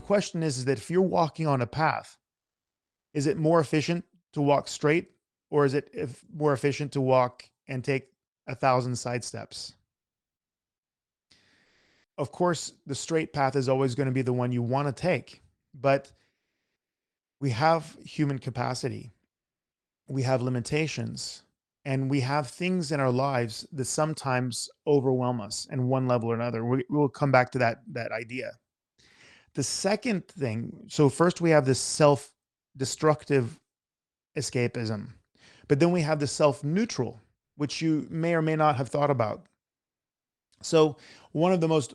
the question is that if you're walking on a path, is it more efficient to walk straight, or is it more efficient to walk and take 1,000 side steps? Of course, the straight path is always going to be the one you want to take, but we have human capacity, we have limitations, and we have things in our lives that sometimes overwhelm us in one level or another. We'll come back to that idea. The second thing, so first we have this self-destructive escapism, but then we have the self-neutral, which you may or may not have thought about. So one of the most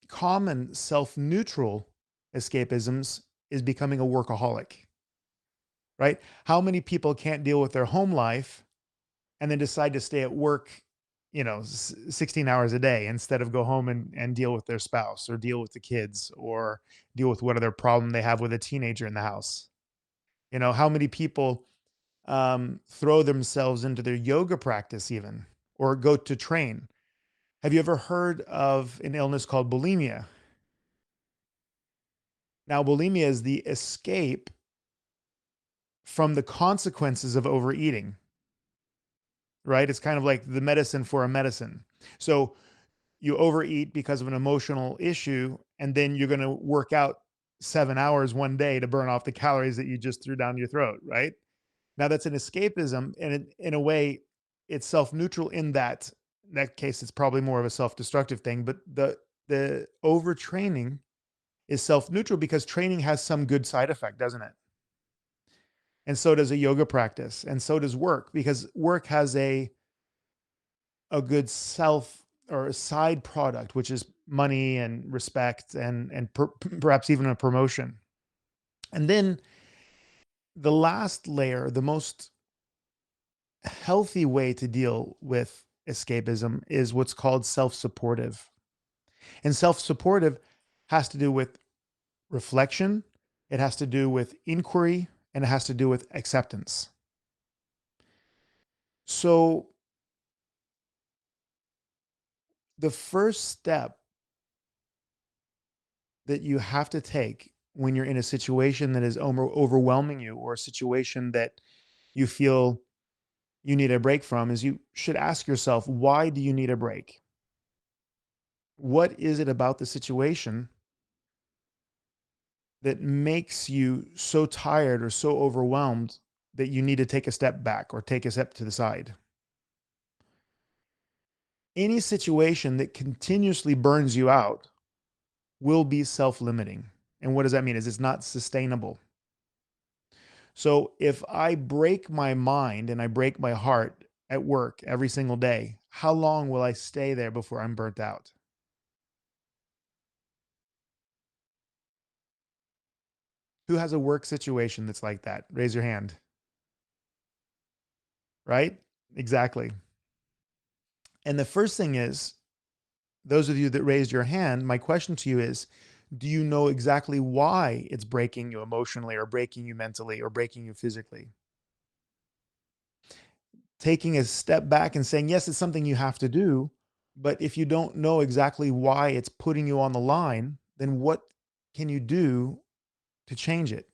common self-neutral escapisms is becoming a workaholic, right? How many people can't deal with their home life and then decide to stay at work, 16 hours a day instead of go home and deal with their spouse or deal with the kids or deal with what other problem they have with a teenager in the house? How many people throw themselves into their yoga practice even, or go to train? Have you ever heard of an illness called bulimia? Now, bulimia is the escape from the consequences of overeating, right? It's kind of like the medicine for a medicine. So you overeat because of an emotional issue, and then you're going to work out 7 hours one day to burn off the calories that you just threw down your throat, right? Now that's an escapism, and in a way, it's self-neutral in that case. It's probably more of a self-destructive thing, but the overtraining is self-neutral because training has some good side effect, doesn't it? And so does a yoga practice, and so does work, because work has a good self or a side product, which is money and respect and perhaps even a promotion. And then the last layer, the most healthy way to deal with escapism, is what's called self-supportive. And self-supportive has to do with reflection, it has to do with inquiry, and it has to do with acceptance. So the first step that you have to take when you're in a situation that is overwhelming you, or a situation that you feel you need a break from, is you should ask yourself, why do you need a break? What is it about the situation that makes you so tired or so overwhelmed that you need to take a step back or take a step to the side? Any situation that continuously burns you out will be self-limiting. And what does that mean? Is it's not sustainable. So if I break my mind and I break my heart at work every single day, how long will I stay there before I'm burnt out? Who has a work situation that's like that? Raise your hand. Right? Exactly. And the first thing is, those of you that raised your hand, my question to you is, do you know exactly why it's breaking you emotionally, or breaking you mentally, or breaking you physically? Taking a step back and saying, yes, it's something you have to do, but if you don't know exactly why it's putting you on the line, then what can you do to change it?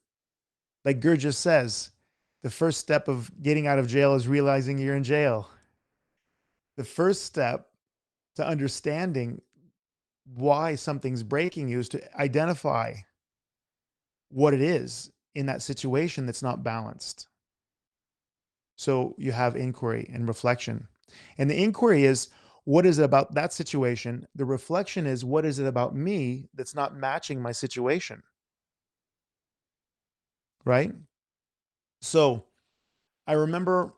Like Gurdjieff says, the first step of getting out of jail is realizing you're in jail. The first step to understanding why something's breaking you is to identify what it is in that situation that's not balanced. So you have inquiry and reflection. And the inquiry is, what is it about that situation? The reflection is, what is it about me that's not matching my situation? Right? So I remember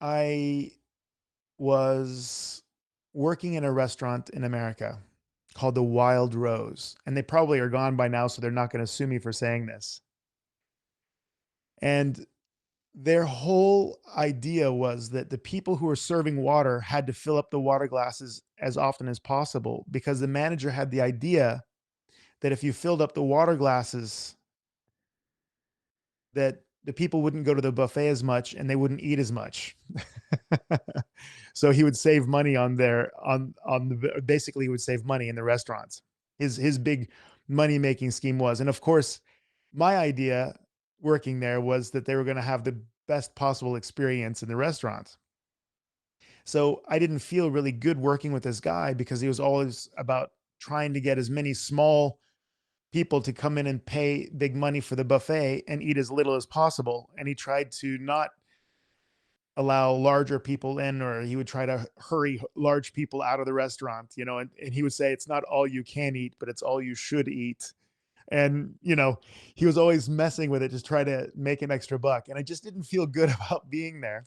I was working in a restaurant in America called the Wild Rose. And they probably are gone by now, so they're not going to sue me for saying this. And their whole idea was that the people who were serving water had to fill up the water glasses as often as possible, because the manager had the idea that if you filled up the water glasses, that the people wouldn't go to the buffet as much and they wouldn't eat as much. So he would save money on the basically he would save money in the restaurants. His big money-making scheme was. And of course, my idea working there was that they were gonna have the best possible experience in the restaurant. So I didn't feel really good working with this guy because he was always about trying to get as many small people to come in and pay big money for the buffet and eat as little as possible. And he tried to not allow larger people in, or he would try to hurry large people out of the restaurant, and he would say, it's not all you can eat, but it's all you should eat. And, he was always messing with it, just try to make an extra buck. And I just didn't feel good about being there.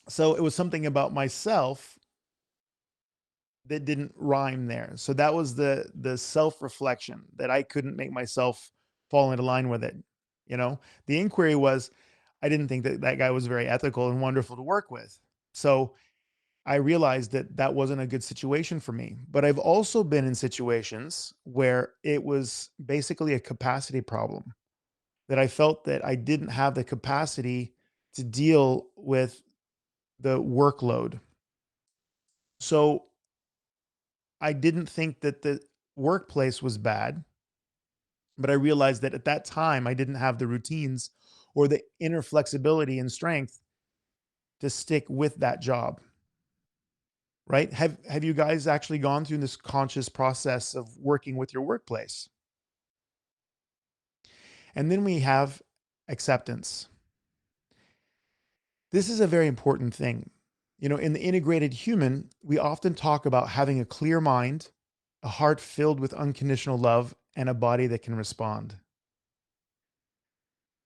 So it was something about myself that didn't rhyme there. So that was the self-reflection that I couldn't make myself fall into line with it. You know, the inquiry was I didn't think that that guy was very ethical and wonderful to work with. So I realized that that wasn't a good situation for me. But I've also been in situations where it was basically a capacity problem, that I felt that I didn't have the capacity to deal with the workload. So I didn't think that the workplace was bad, but I realized that at that time I didn't have the routines or the inner flexibility and strength to stick with that job. Right? Have you guys actually gone through this conscious process of working with your workplace? And then we have acceptance. This is a very important thing. In the integrated human, we often talk about having a clear mind, a heart filled with unconditional love, and a body that can respond.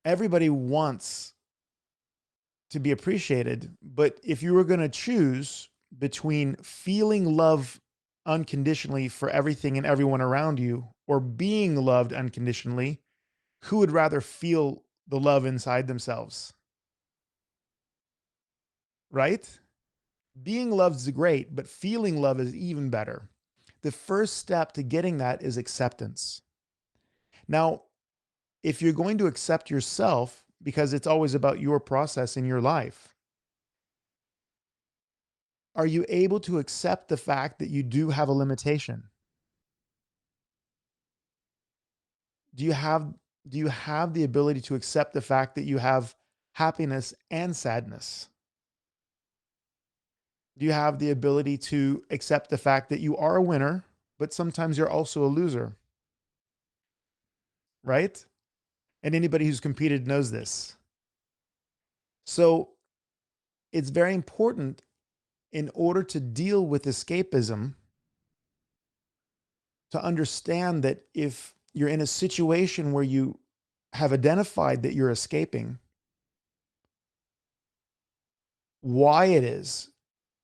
Everybody wants to be appreciated, but if you were going to choose between feeling love unconditionally for everything and everyone around you or being loved unconditionally, who would rather feel the love inside themselves? Right? Being loved is great, but feeling love is even better. The first step to getting that is acceptance. Now, if you're going to accept yourself, because it's always about your process in your life, are you able to accept the fact that you do have a limitation? Do you have do you have the ability to accept the fact that you have happiness and sadness? Do you have the ability to accept the fact that you are a winner, but sometimes you're also a loser, right? And anybody who's competed knows this. So it's very important in order to deal with escapism to understand that if you're in a situation where you have identified that you're escaping, why it is,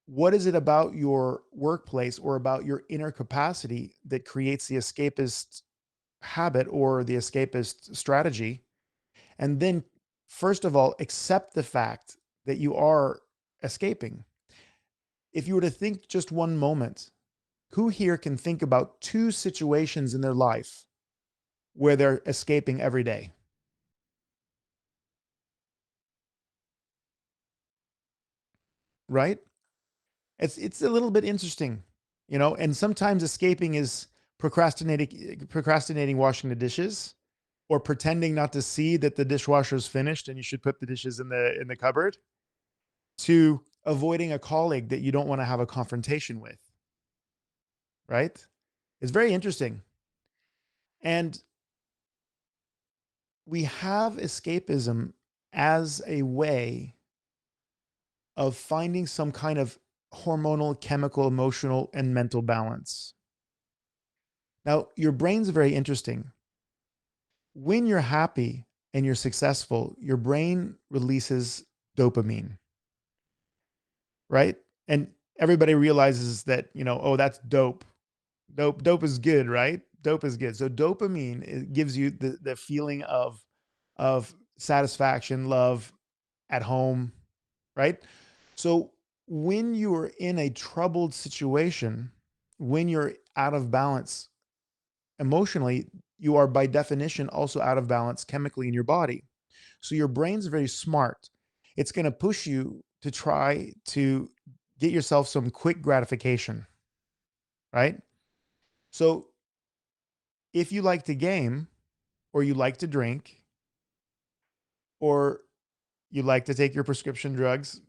what is it about your workplace or about your inner capacity that creates the escapist habit or the escapist strategy? And then, first of all, accept the fact that you are escaping. If you were to think just one moment, who here can think about two situations in their life where they're escaping every day? Right? It's a little bit interesting, and sometimes escaping is procrastinating washing the dishes or pretending not to see that the dishwasher is finished and you should put the dishes in the cupboard, to avoiding a colleague that you don't want to have a confrontation with, right? It's very interesting. And we have escapism as a way of finding some kind of hormonal, chemical, emotional, and mental balance. Now, your brain's very interesting. When you're happy and you're successful, your brain releases dopamine, right? And everybody realizes that, oh, that's dope. Dope is good, right? Dope is good. So dopamine, it gives you the feeling of satisfaction, love, at home, right? So when you are in a troubled situation, when you're out of balance emotionally, you are by definition also out of balance chemically in your body. So your brain's very smart. It's going to push you to try to get yourself some quick gratification, right? So If you like to game or you like to drink or you like to take your prescription drugs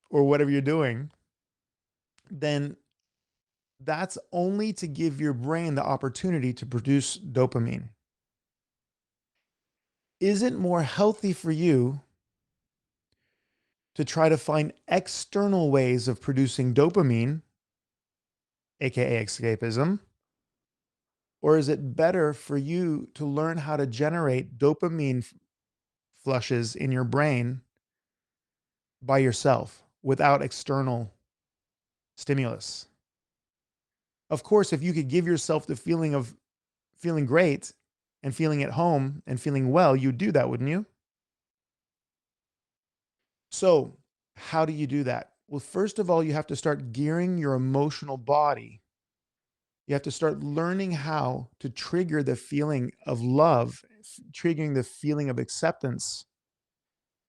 or whatever you're doing, then that's only to give your brain the opportunity to produce dopamine. Is it more healthy for you to try to find external ways of producing dopamine, aka escapism, or is it better for you to learn how to generate dopamine flushes in your brain by yourself without external stimulus? Of course, if you could give yourself the feeling of feeling great and feeling at home and feeling well, you'd do that, wouldn't you? So, how do you do that? Well, first of all, you have to start gearing your emotional body. You have to start learning how to trigger the feeling of love, triggering the feeling of acceptance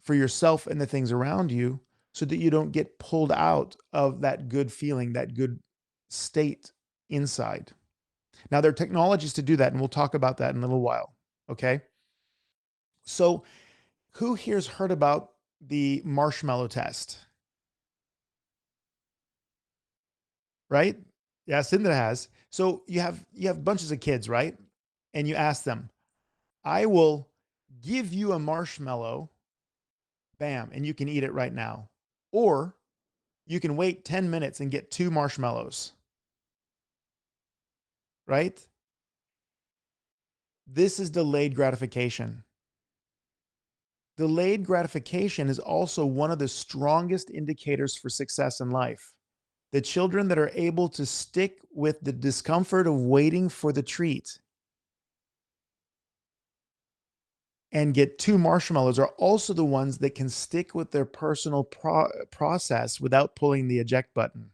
for yourself and the things around you so that you don't get pulled out of that good feeling, that good state inside. Now, there are technologies to do that, and we'll talk about that in a little while. Okay. So, who here's heard about the marshmallow test, right? Yeah, Cinda has. So you have bunches of kids, right? And you ask them, I will give you a marshmallow, bam, and you can eat it right now. Or you can wait 10 minutes and get two marshmallows, right? This is delayed gratification. Delayed gratification is also one of the strongest indicators for success in life. The children that are able to stick with the discomfort of waiting for the treat and get two marshmallows are also the ones that can stick with their personal process without pulling the eject button.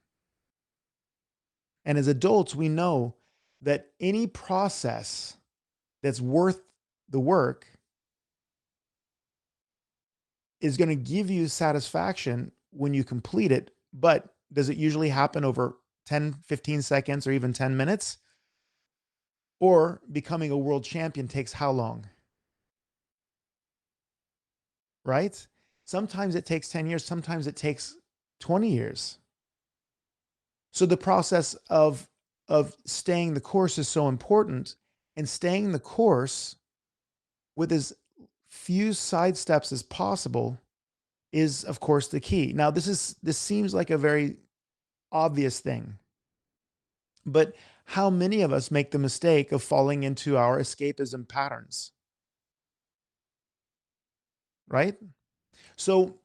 And as adults, we know that any process that's worth the work is going to give you satisfaction when you complete it. But does it usually happen over 10, 15 seconds or even 10 minutes? Or becoming a world champion takes how long? Right? Sometimes it takes 10 years, sometimes it takes 20 years. So the process of staying the course is so important, and staying the course with as few side steps as possible is of course the key. Now this seems like a very obvious thing, but how many of us make the mistake of falling into our escapism patterns, right? So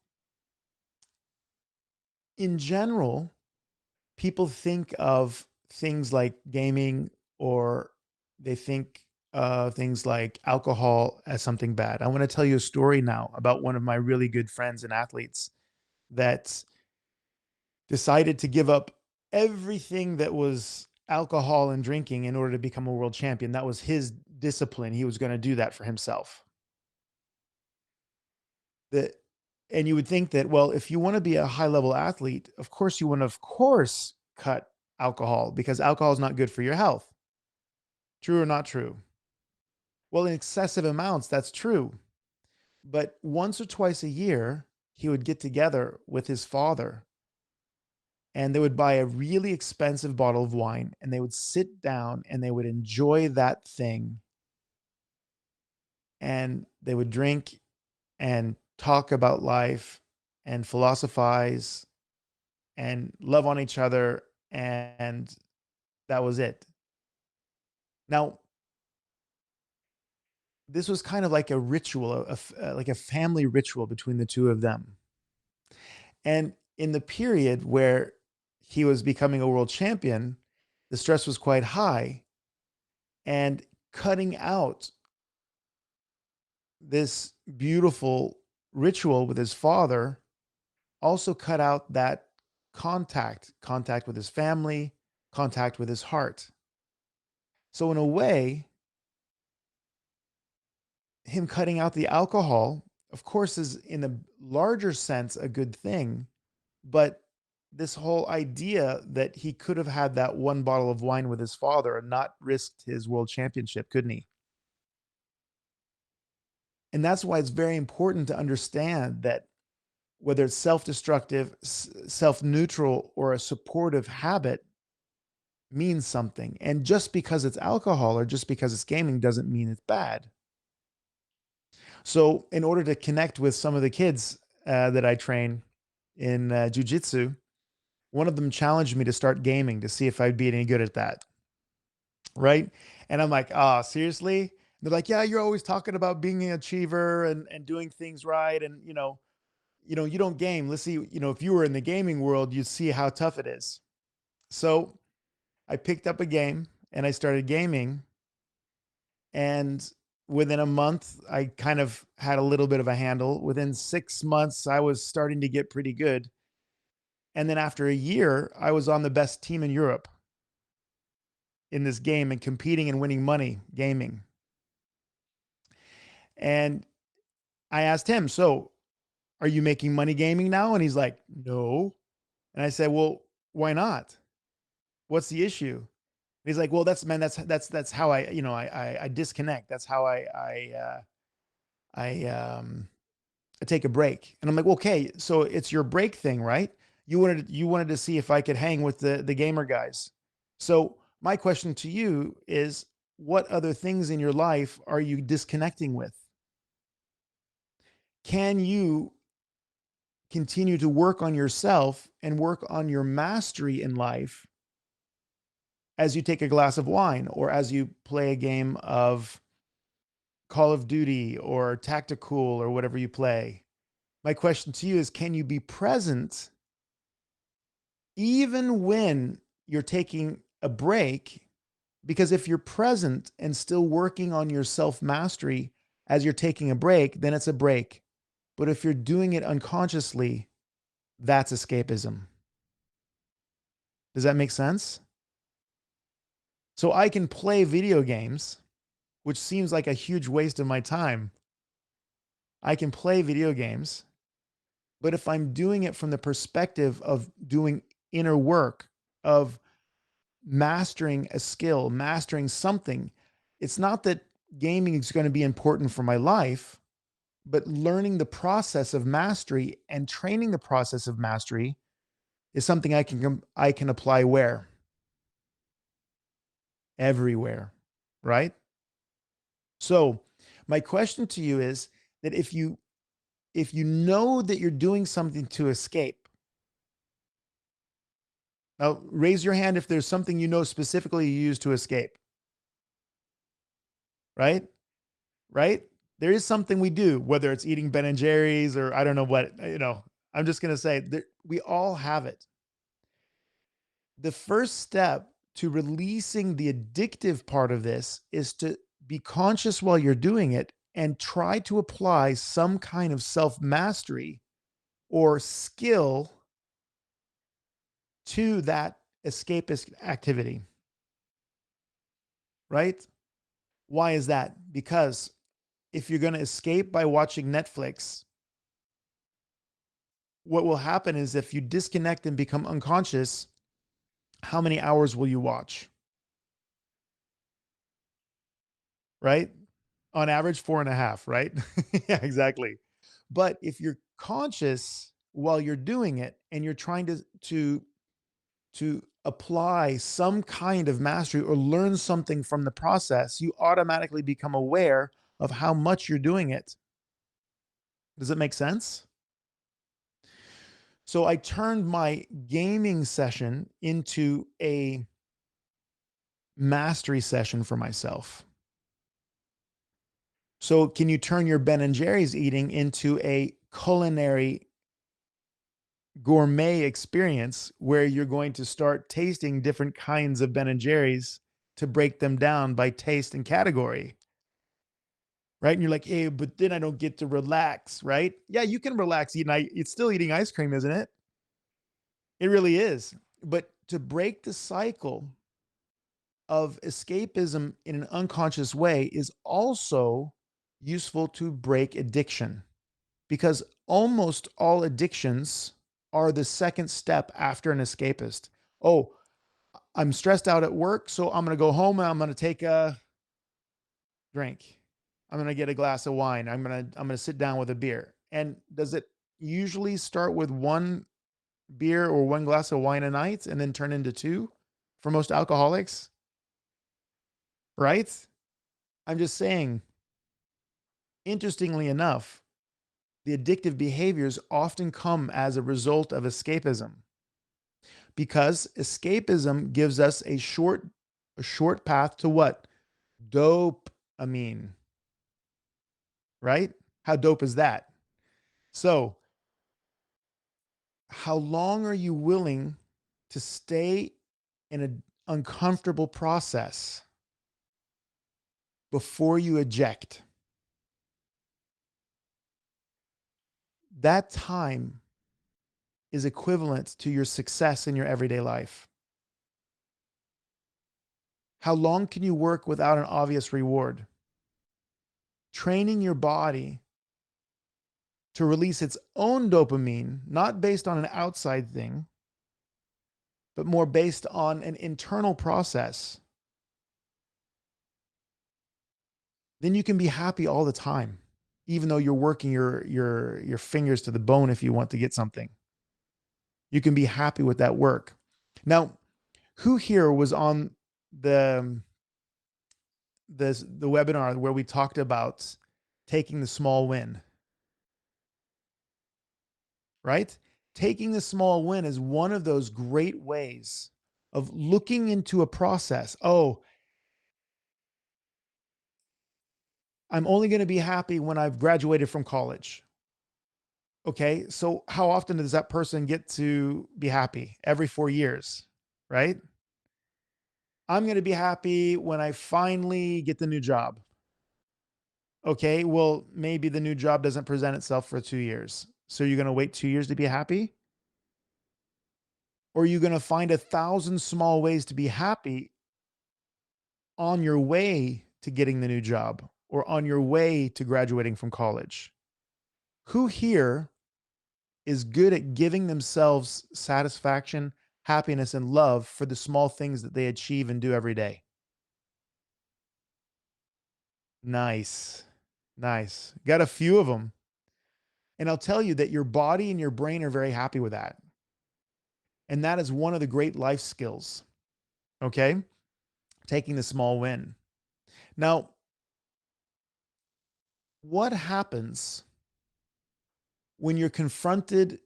in general, people think of things like gaming, or they think things like alcohol as something bad. I want to tell you a story now about one of my really good friends and athletes that decided to give up everything that was alcohol and drinking in order to become a world champion. That was his discipline. He was going to do that for himself. That and you would think that, well, if you want to be a high level athlete, of course you want to, of course, cut alcohol because alcohol is not good for your health. True or not true? Well, in excessive amounts, that's true. But once or twice a year, he would get together with his father and they would buy a really expensive bottle of wine and they would sit down and they would enjoy that thing and they would drink and talk about life and philosophize and love on each other, and that was it. Now, this was kind of like a ritual, like a family ritual between the two of them. And in the period where he was becoming a world champion, the stress was quite high, and cutting out this beautiful ritual with his father also cut out that contact with his family, contact with his heart. So in a way, him cutting out the alcohol, of course, is in a larger sense a good thing, but this whole idea that he could have had that one bottle of wine with his father and not risked his world championship, couldn't he? And that's why it's very important to understand that whether it's self-destructive, self-neutral, or a supportive habit means something. And just because it's alcohol or just because it's gaming doesn't mean it's bad. So, in order to connect with some of the kids that I train in jujitsu, one of them challenged me to start gaming to see if I'd be any good at that. Right. And I'm like, oh, seriously? They're like, yeah, you're always talking about being an achiever and doing things right. And, you don't game. Let's see, if you were in the gaming world, you'd see how tough it is. So I picked up a game and I started gaming. And within a month, I kind of had a little bit of a handle. Within 6 months, I was starting to get pretty good. And then after a year, I was on the best team in Europe in this game and competing and winning money gaming. And I asked him, so are you making money gaming now? And he's like, no. And I said, well, why not? What's the issue? And he's like, well, that's how I disconnect. That's how I take a break. And I'm like, well, okay, so it's your break thing, right? You wanted to see if I could hang with the gamer guys. So my question to you is, what other things in your life are you disconnecting with? Can you continue to work on yourself and work on your mastery in life as you take a glass of wine or as you play a game of Call of Duty or Tactical or whatever you play? My question to you is, can you be present even when you're taking a break? Because if you're present and still working on your self mastery as you're taking a break, then it's a break. But if you're doing it unconsciously, that's escapism. Does that make sense? So I can play video games, which seems like a huge waste of my time. I can play video games, but if I'm doing it from the perspective of doing inner work, of mastering a skill, mastering something, it's not that gaming is going to be important for my life, but learning the process of mastery and training the process of mastery is something I can apply where? Everywhere, right? So, my question to you is that if you know that you're doing something to escape, now raise your hand if there's something you know specifically you use to escape, right? Right? There is something we do, whether it's eating Ben and Jerry's or I don't know what, I'm just going to say that we all have it. The first step to releasing the addictive part of this is to be conscious while you're doing it and try to apply some kind of self mastery or skill to that escapist activity, right? Why is that? Because if you're going to escape by watching Netflix, what will happen is if you disconnect and become unconscious, how many hours will you watch? Right? On average, 4.5, right? Yeah, exactly. But if you're conscious while you're doing it and you're trying to apply some kind of mastery or learn something from the process, you automatically become aware of how much you're doing it. Does it make sense? So I turned my gaming session into a mastery session for myself. So can you turn your Ben and Jerry's eating into a culinary gourmet experience where you're going to start tasting different kinds of Ben and Jerry's to break them down by taste and category? Right? And you're like, hey, but then I don't get to relax, right? Yeah, you can relax eating. It's still eating ice cream, isn't it? It really is. But to break the cycle of escapism in an unconscious way is also useful to break addiction, because almost all addictions are the second step after an escapist. Oh, I'm stressed out at work, so I'm going to go home and I'm going to take a drink. I'm going to get a glass of wine. I'm going to sit down with a beer. And does it usually start with one beer or one glass of wine a night and then turn into two for most alcoholics? Right? I'm just saying, interestingly enough, the addictive behaviors often come as a result of escapism, because escapism gives us a short path to what? Dopamine, right? How dope is that? So, how long are you willing to stay in an uncomfortable process before you eject? That time is equivalent to your success in your everyday life. How long can you work without an obvious reward? Training your body to release its own dopamine, not based on an outside thing, but more based on an internal process, then you can be happy all the time, even though you're working your fingers to the bone if you want to get something. You can be happy with that work. Now, who here was on the the webinar where we talked about taking the small win, right? Taking the small win is one of those great ways of looking into a process. Oh, I'm only going to be happy when I've graduated from college. Okay, so how often does that person get to be happy? Every 4 years, right? I'm going to be happy when I finally get the new job. Okay, well, maybe the new job doesn't present itself for 2 years. So you're going to wait 2 years to be happy? Or are you going to find 1,000 small ways to be happy on your way to getting the new job or on your way to graduating from college? Who here is good at giving themselves satisfaction, happiness, and love for the small things that they achieve and do every day? Nice. Nice. Got a few of them. And I'll tell you that your body and your brain are very happy with that. And that is one of the great life skills. Okay. Taking the small win. Now, what happens when you're confronted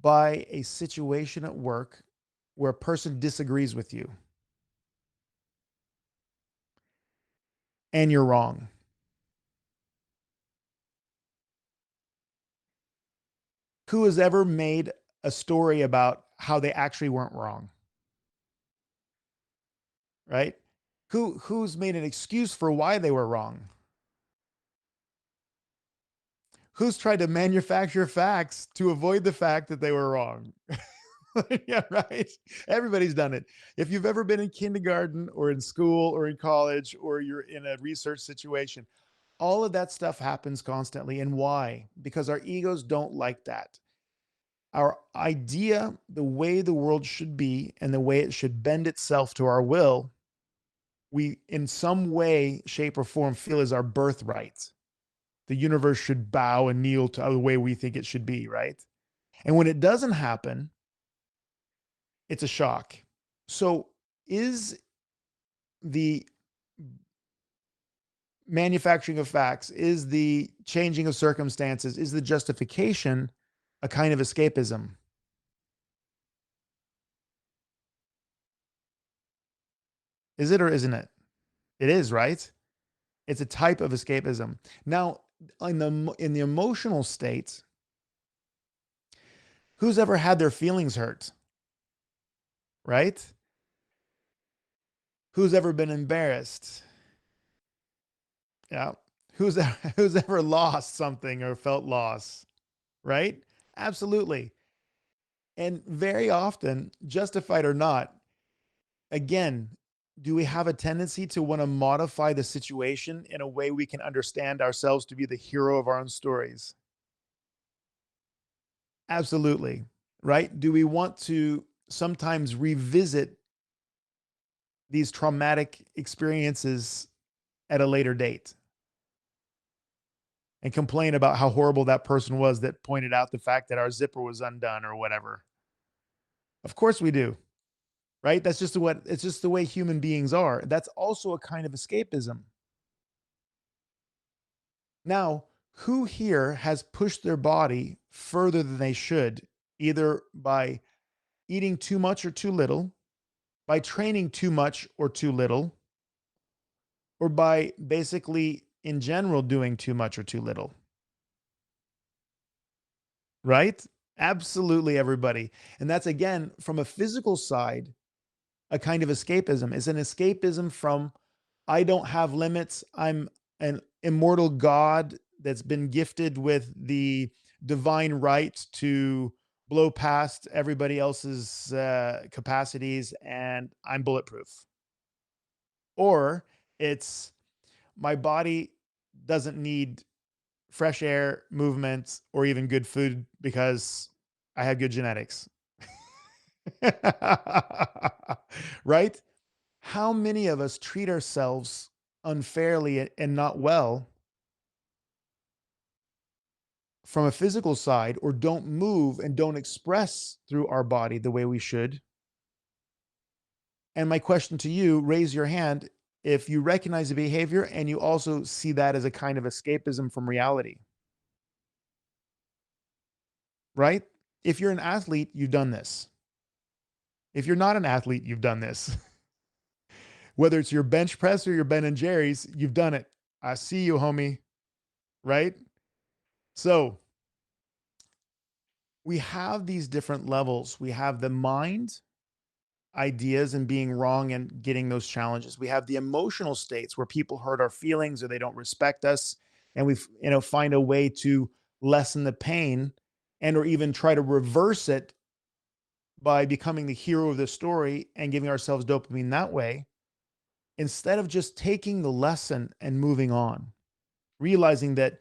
by a situation at work where a person disagrees with you and you're wrong? Who has ever made a story about how they actually weren't wrong, right? Who's made an excuse for why they were wrong? Who's tried to manufacture facts to avoid the fact that they were wrong? Yeah, right. Everybody's done it. If you've ever been in kindergarten or in school or in college or you're in a research situation, all of that stuff happens constantly. And why? Because our egos don't like that. Our idea, the way the world should be and the way it should bend itself to our will, we in some way, shape, or form feel is our birthright. The universe should bow and kneel to the way we think it should be, right? And when it doesn't happen, it's a shock. So, is the manufacturing of facts, is the changing of circumstances, is the justification a kind of escapism? Is it or isn't it? It is, right? It's a type of escapism. Now, in the emotional state, who's ever had their feelings hurt, right? Who's ever been embarrassed? Yeah. Who's ever lost something or felt loss, right? Absolutely. And very often, justified or not, again, do we have a tendency to want to modify the situation in a way we can understand ourselves to be the hero of our own stories? Absolutely. Right? Do we want to sometimes revisit these traumatic experiences at a later date and complain about how horrible that person was that pointed out the fact that our zipper was undone or whatever? Of course we do. Right? That's just what it's just the way human beings are. That's also a kind of escapism. Now, who here has pushed their body further than they should, either by eating too much or too little, by training too much or too little, or by basically in general doing too much or too little? Right? Absolutely, everybody. And that's again from a physical side, a kind of escapism. It's an escapism from I don't have limits. I'm an immortal God that's been gifted with the divine right to blow past everybody else's capacities, and I'm bulletproof. Or it's my body doesn't need fresh air, movement, or even good food because I have good genetics. Right? How many of us treat ourselves unfairly and not well from a physical side, or don't move and don't express through our body the way we should? And my question to you, raise your hand if you recognize the behavior and you also see that as a kind of escapism from reality, right? If you're an athlete, you've done this. If you're not an athlete, you've done this. Whether it's your bench press or your Ben and Jerry's, you've done it. I see you, homie, right? So we have these different levels. We have the mind, ideas, and being wrong and getting those challenges. We have the emotional states where people hurt our feelings or they don't respect us, and we find a way to lessen the pain and or even try to reverse it by becoming the hero of the story and giving ourselves dopamine that way, instead of just taking the lesson and moving on, realizing that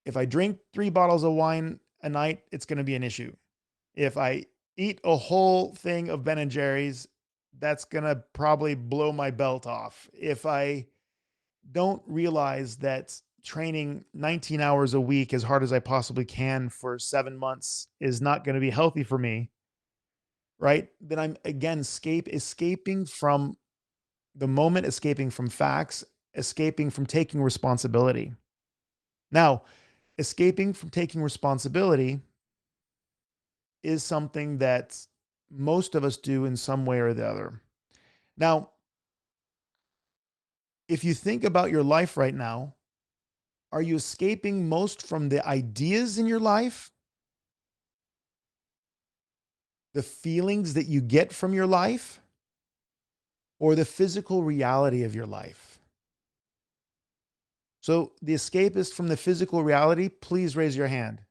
if I drink 3 bottles of wine a night, it's going to be an issue. If I eat a whole thing of Ben and Jerry's, that's going to probably blow my belt off. If I don't realize that training 19 hours a week as hard as I possibly can for 7 months is not going to be healthy for me, right? Then I'm again escaping from the moment, escaping from facts, escaping from taking responsibility. Now, escaping from taking responsibility is something that most of us do in some way or the other. Now, if you think about your life right now, are you escaping most from the ideas in your life, the feelings that you get from your life, or the physical reality of your life? So, the escapist from the physical reality, please raise your hand.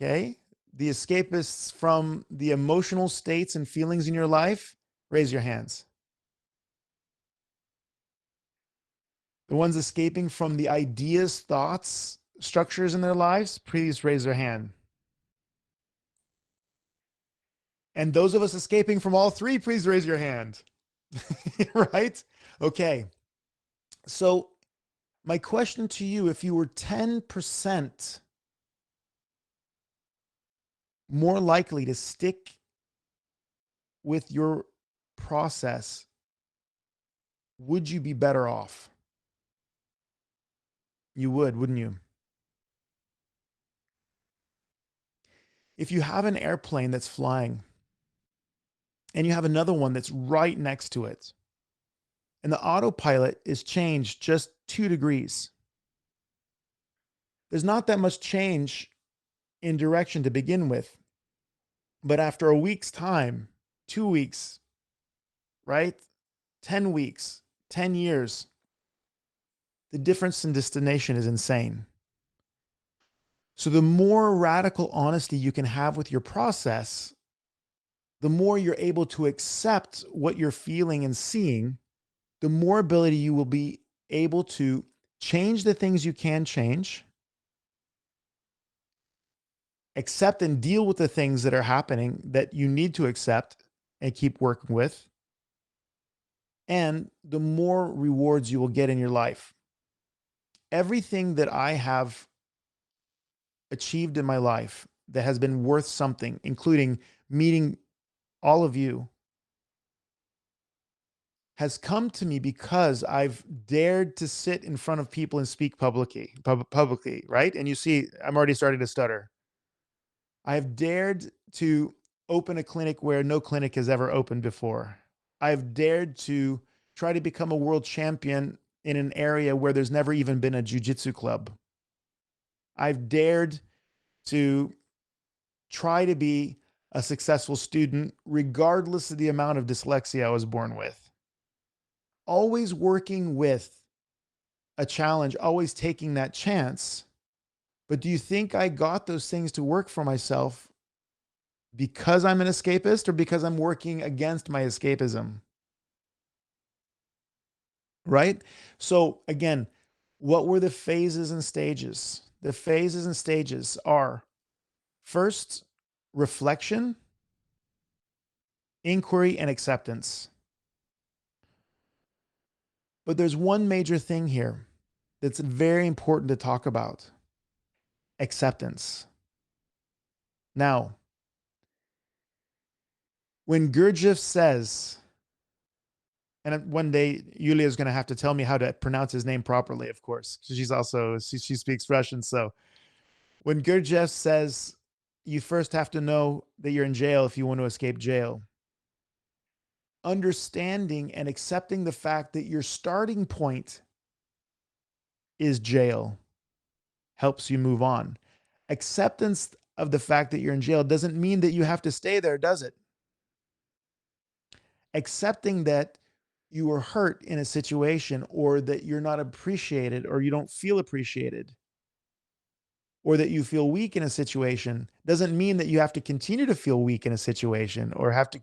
Okay. The escapists from the emotional states and feelings in your life, raise your hands. The ones escaping from the ideas, thoughts, structures in their lives, please raise their hand. And those of us escaping from all three, please raise your hand. Right? Okay. So, my question to you, if you were 10% more likely to stick with your process, would you be better off? You would, wouldn't you? If you have an airplane that's flying and you have another one that's right next to it, and the autopilot is changed just 2 degrees, there's not that much change in direction to begin with. But after a week's time, 2 weeks, right? 10 weeks, 10 years, the difference in destination is insane. So the more radical honesty you can have with your process, the more you're able to accept what you're feeling and seeing, the more ability you will be able to Change the things you can change, accept and deal with the things that are happening that you need to accept and keep working with. And the more rewards you will get in your life. Everything that I have achieved in my life that has been worth something, including meeting all of you, has come to me because I've dared to sit in front of people and speak publicly, right? And you see, I'm already starting to stutter. I've dared to open a clinic where no clinic has ever opened before. I've dared to try to become a world champion in an area where there's never even been a jujitsu club. I've dared to try to be a successful student, regardless of the amount of dyslexia I was born with. Always working with a challenge, always taking that chance. But do you think I got those things to work for myself because I'm an escapist or because I'm working against my escapism? Right? So, again, what were the phases and stages? The phases and stages are first, reflection, inquiry, and acceptance. But there's one major thing here that's very important to talk about: acceptance. Now, when Gurdjieff says, and one day Yulia is going to have to tell me how to pronounce his name properly, of course, because she speaks Russian. So when Gurdjieff says, you first have to know that you're in jail if you want to escape jail, understanding and accepting the fact that your starting point is jail helps you move on. Acceptance of the fact that you're in jail doesn't mean that you have to stay there, does it? Accepting that you were hurt in a situation, or that you're not appreciated, or you don't feel appreciated, or that you feel weak in a situation, doesn't mean that you have to continue to feel weak in a situation or have to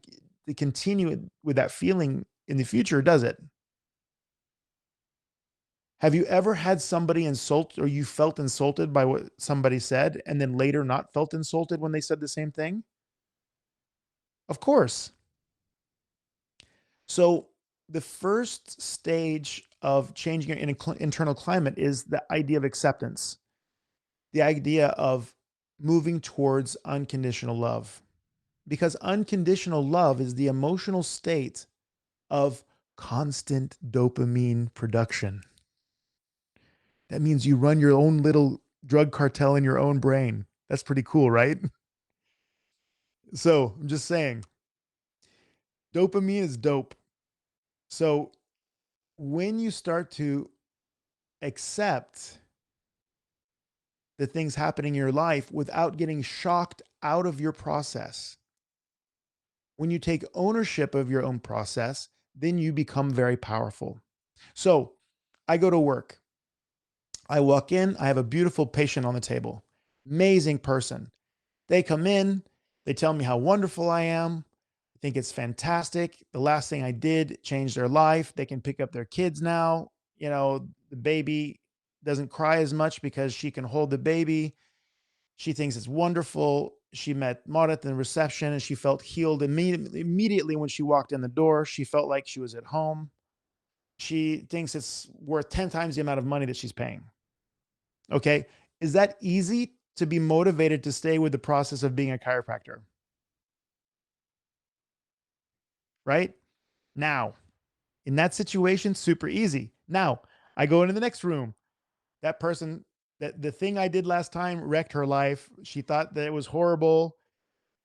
continue with that feeling in the future, does it? Have you ever had somebody insult, or you felt insulted by what somebody said and then later not felt insulted when they said the same thing? Of course. So the first stage of changing your internal climate is the idea of acceptance, the idea of moving towards unconditional love. Because unconditional love is the emotional state of constant dopamine production. That means you run your own little drug cartel in your own brain. That's pretty cool, right? So I'm just saying, dopamine is dope. So when you start to accept the things happening in your life without getting shocked out of your process, when you take ownership of your own process, then you become very powerful. So I go to work. I walk in, I have a beautiful patient on the table, amazing person. They come in, they tell me how wonderful I am. I think it's fantastic. The last thing I did changed their life. They can pick up their kids now. You know, the baby doesn't cry as much because she can hold the baby. She thinks it's wonderful. She met Maud at the reception and she felt healed immediately when she walked in the door. She felt like she was at home. She thinks it's worth 10 times the amount of money that she's paying. Okay. Is that easy to be motivated to stay with the process of being a chiropractor? Right now, in that situation, super easy. Now, I go into the next room. That person, that the thing I did last time wrecked her life. She thought that it was horrible.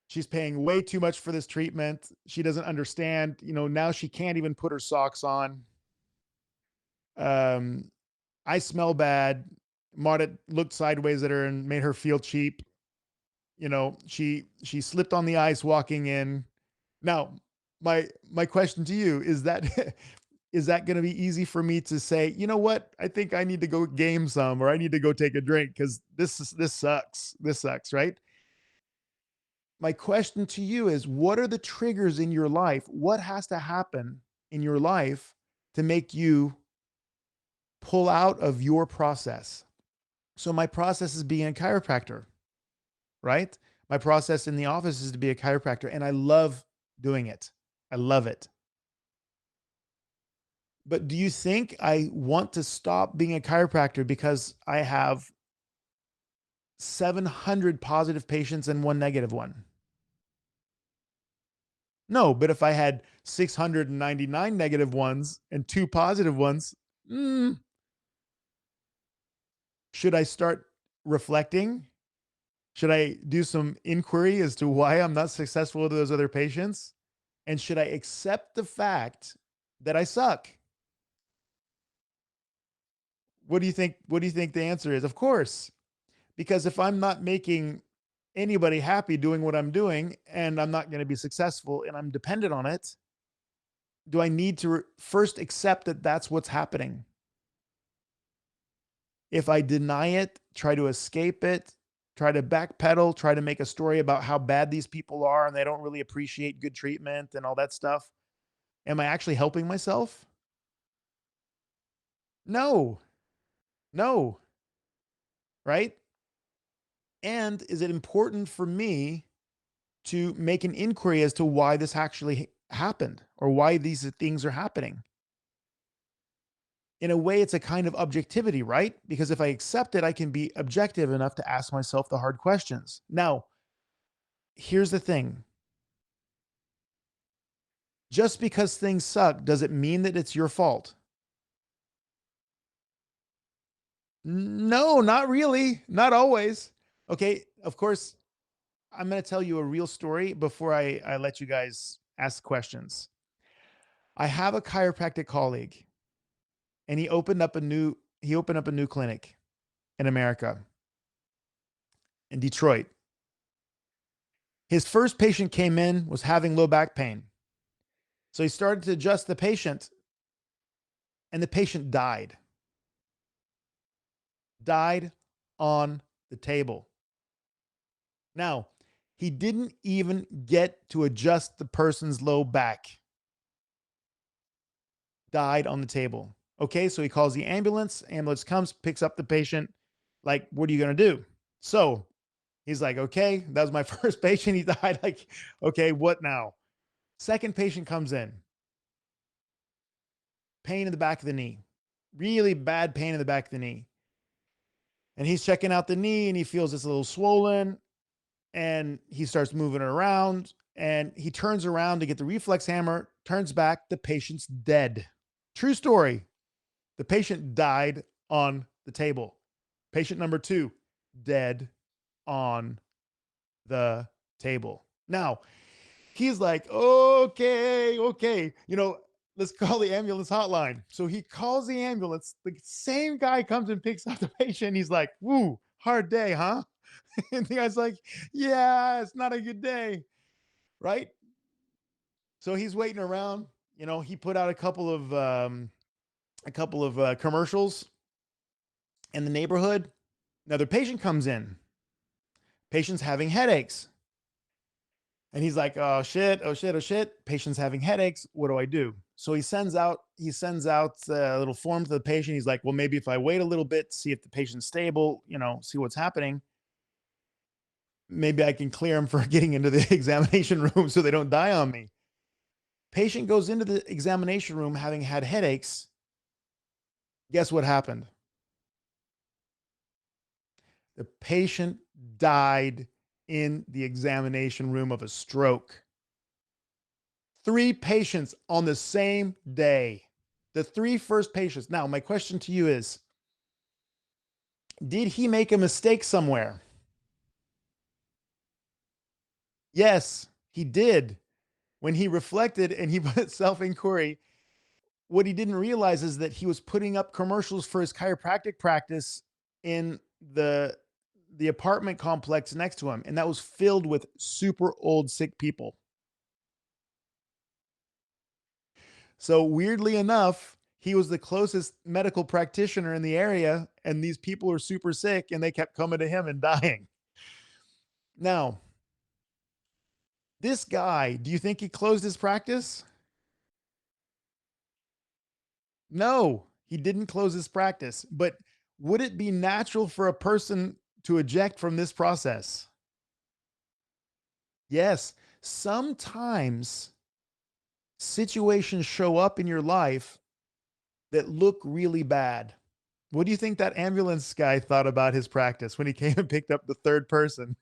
She's paying way too much for this treatment. She doesn't understand. You know, now she can't even put her socks on. Um, I smell bad. Marta looked sideways at her and made her feel cheap. You know, she slipped on the ice walking in. Now, my question to you is that is that going to be easy for me to say, you know what? I think I need to go game some, or I need to go take a drink because this sucks. This sucks, right? My question to you is, what are the triggers in your life? What has to happen in your life to make you pull out of your process. So my process is being a chiropractor, right? My process in the office is to be a chiropractor, and I love doing it. I love it. But do you think I want to stop being a chiropractor because I have 700 positive patients and one negative one? No, but if I had 699 negative ones and two positive ones, mm, should I start reflecting? Should I do some inquiry as to why I'm not successful with those other patients? And should I accept the fact that I suck? What do you think? What do you think the answer is? Of course, because if I'm not making anybody happy doing what I'm doing and I'm not going to be successful and I'm dependent on it, do I need to first accept that that's what's happening? If I deny it, try to escape it, try to backpedal, try to make a story about how bad these people are and they don't really appreciate good treatment and all that stuff, am I actually helping myself? No, no, right? And is it important for me to make an inquiry as to why this actually happened or why these things are happening? In a way, it's a kind of objectivity, right? Because if I accept it, I can be objective enough to ask myself the hard questions. Now, here's the thing, just because things suck, does it mean that it's your fault? No, not really. Not always. Okay. Of course, I'm going to tell you a real story before I let you guys ask questions. I have a chiropractic colleague and he opened up a new clinic in America, in Detroit. His first patient came in, was having low back pain. So he started to adjust the patient and the patient died on the table. Now, he didn't even get to adjust the person's low back. Died on the table. Okay, so he calls the ambulance. Ambulance comes, picks up the patient. Like, what are you going to do? So he's like, okay, that was my first patient. He died. Like, okay, what now? Second patient comes in. Pain in the back of the knee. Really bad pain in the back of the knee. And he's checking out the knee and he feels it's a little swollen and he starts moving it around and he turns around to get the reflex hammer, turns back, the patient's dead. True story. The patient died on the table. Patient number 2, dead on the table. Now, he's like, okay, okay, let's call the ambulance hotline. So he calls the ambulance. The same guy comes and picks up the patient. He's like, woo, hard day, huh? And the guy's like, yeah, it's not a good day. Right. So he's waiting around. He put out a couple of commercials in the neighborhood. Another patient comes in. Patient's having headaches. And he's like, oh shit, oh shit, oh shit. Patient's having headaches. What do I do? So he sends out a little form to the patient. He's like, well, maybe if I wait a little bit, see if the patient's stable, see what's happening. Maybe I can clear them for getting into the examination room so they don't die on me. Patient goes into the examination room having had headaches. Guess what happened? The patient died in the examination room of a stroke. 3 patients on the same day. The 3 first patients. Now, my question to you is, did he make a mistake somewhere? Yes, he did. When he reflected and he put self-inquiry, what he didn't realize is that he was putting up commercials for his chiropractic practice in the apartment complex next to him, and that was filled with super old sick people. So weirdly enough, he was the closest medical practitioner in the area, and these people were super sick and they kept coming to him and dying. Now, this guy, do you think he closed his practice? No, He didn't close his practice. But would it be natural for a person to eject from this process? Yes. Sometimes situations show up in your life that look really bad. What do you think that ambulance guy thought about his practice when he came and picked up the third person?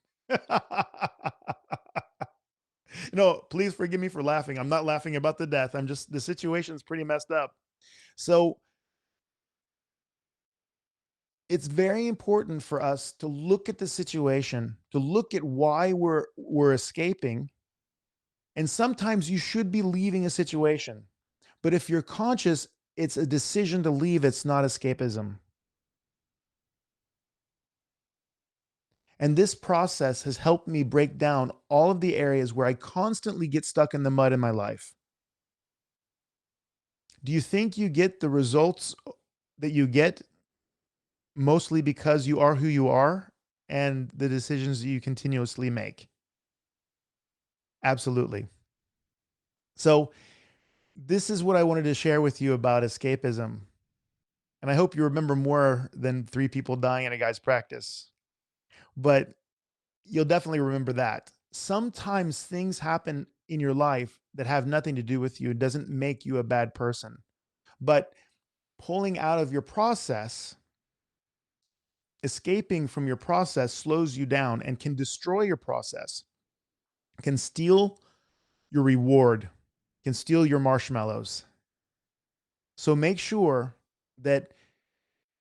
No, please forgive me for laughing. I'm not laughing about the death. I'm just, the situation's pretty messed up. So it's very important for us to look at the situation, to look at why we're escaping. And sometimes you should be leaving a situation. But if you're conscious, it's a decision to leave, it's not escapism. And this process has helped me break down all of the areas where I constantly get stuck in the mud in my life. Do you think you get the results that you get mostly because you are who you are and the decisions that you continuously make? Absolutely. So, this is what I wanted to share with you about escapism. And I hope you remember more than 3 people dying in a guy's practice. But you'll definitely remember that. Sometimes things happen in your life that have nothing to do with you. It doesn't make you a bad person. But pulling out of your process, escaping from your process slows you down and can destroy your process, can steal your reward, can steal your marshmallows. So make sure that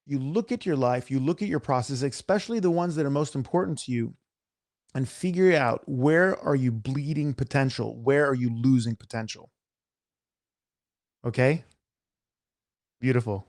you look at your life, you look at your process, especially the ones that are most important to you, and figure out, where are you bleeding potential? Where are you losing potential? Okay? Beautiful.